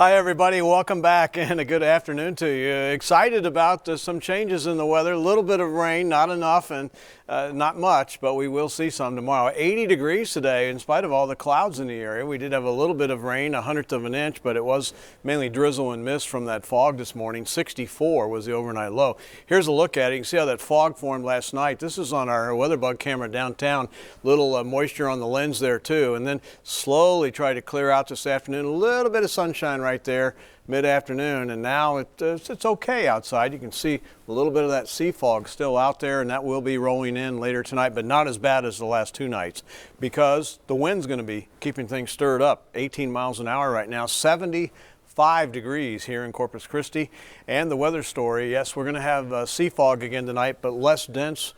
Hi everybody, welcome back and a good afternoon to you. Excited about some changes in the weather, a little bit of rain, not enough and not much, but we will see some tomorrow. 80 degrees today in spite of all the clouds in the area. We did have a little bit of rain, 1/100 of an inch, but it was mainly drizzle and mist from that fog this morning. 64 was the overnight low. Here's a look at it. You can see how that fog formed last night. This is on our WeatherBug camera downtown. Little moisture on the lens there too, and then slowly try to clear out this afternoon. A little bit of sunshine right there mid-afternoon, and now it's okay outside. You can see a little bit of that sea fog still out there, and that will be rolling in later tonight, but not as bad as the last two nights because the wind's going to be keeping things stirred up. 18 miles an hour right now, 75 degrees here in Corpus Christi. And the weather story, yes, we're going to have sea fog again tonight, but less dense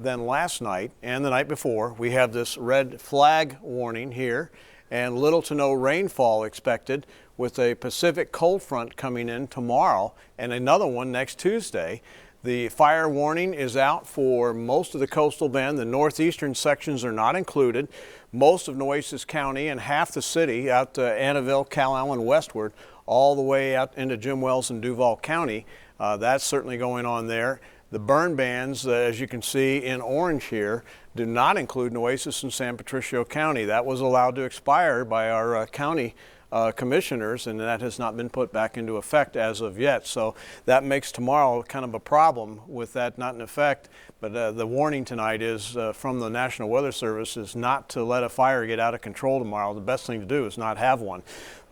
than last night and the night before. We have this red flag warning here and little to no rainfall expected, with a Pacific cold front coming in tomorrow and another one next Tuesday. The fire warning is out for most of the coastal bend. The northeastern sections are not included. Most of Nueces County and half the city out to Annabelle, Calallen westward, all the way out into Jim Wells and Duval County. That's certainly going on there. The burn bans, as you can see in orange here, do not include Nueces and San Patricio County. That was allowed to expire by our county commissioners, and that has not been put back into effect as of yet. So that makes tomorrow kind of a problem with that not in effect. But the warning tonight is from the National Weather Service is not to let a fire get out of control tomorrow. The best thing to do is not have one.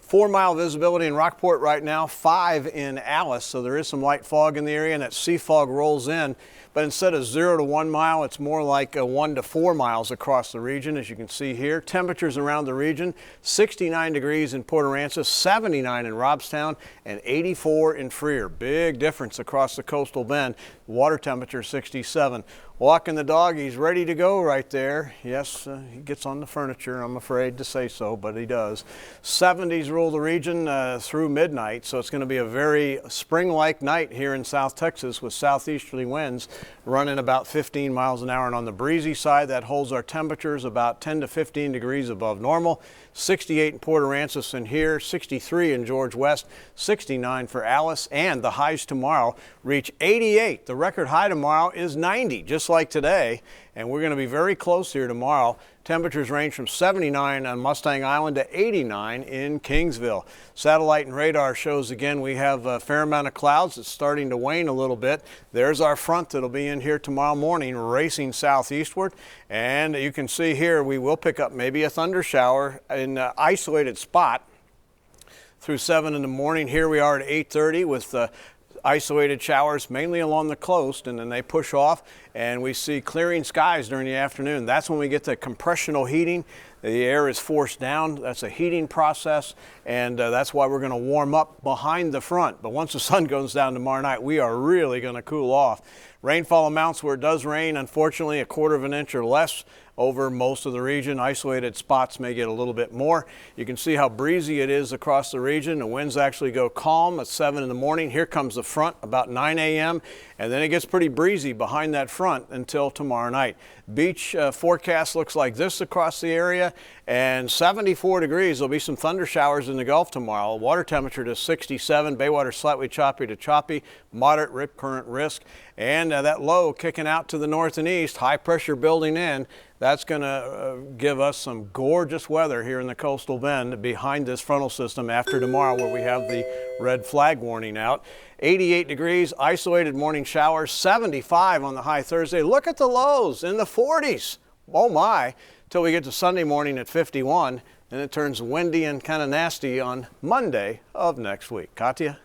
4-mile visibility in Rockport right now, 5 in Alice, so there is some light fog in the area, and that sea fog rolls in. But instead of 0 to 1 mile, it's more like 1 to 4 miles across the region, as you can see here. Temperatures around the region, 69 degrees in Port Aransas, 79 in Robstown, and 84 in Freer. Big difference across the coastal bend. Water temperature 67. Walking the dog, he's ready to go right there. Yes, he gets on the furniture, I'm afraid to say so, but he does. 70s rule the region through midnight, so it's going to be a very spring-like night here in South Texas with southeasterly winds running about 15 miles an hour. And on the breezy side, that holds our temperatures about 10 to 15 degrees above normal. 68 in Port Aransas and here, 63 in George West, 69 for Alice, and the highs tomorrow reach 88. The record high tomorrow is 90, just like today, and we're going to be very close here tomorrow. Temperatures range from 79 on Mustang Island to 89 in Kingsville. Satellite and radar shows again we have a fair amount of clouds. It's starting to wane a little bit. There's our front that'll be in here tomorrow morning racing southeastward, and you can see here we will pick up maybe a thunder shower in an isolated spot through 7 in the morning. Here we are at 8:30 with isolated showers mainly along the coast, and then they push off and we see clearing skies during the afternoon. That's when we get the compressional heating. The air is forced down. That's a heating process, and that's why we're going to warm up behind the front. But once the sun goes down tomorrow night, we are really going to cool off. Rainfall amounts where it does rain, unfortunately, 1/4 of an inch or less over most of the region. Isolated spots may get a little bit more. You can see how breezy it is across the region. The winds actually go calm at 7 in the morning. Here comes the front about 9 a.m. and then it gets pretty breezy behind that front until tomorrow night. Beach forecast looks like this across the area, and 74 degrees. There'll be some thunder showers in the Gulf tomorrow. Water temperature to 67. Baywater slightly choppy to choppy. Moderate rip current risk, and that low kicking out to the north and east. High pressure building in. That's going to give us some gorgeous weather here in the coastal bend behind this frontal system after tomorrow, where we have the red flag warning out. 88 degrees, isolated morning showers, 75 on the high Thursday. Look at the lows in the 40s. Oh my, till we get to Sunday morning at 51, and it turns windy and kind of nasty on Monday of next week. Katya?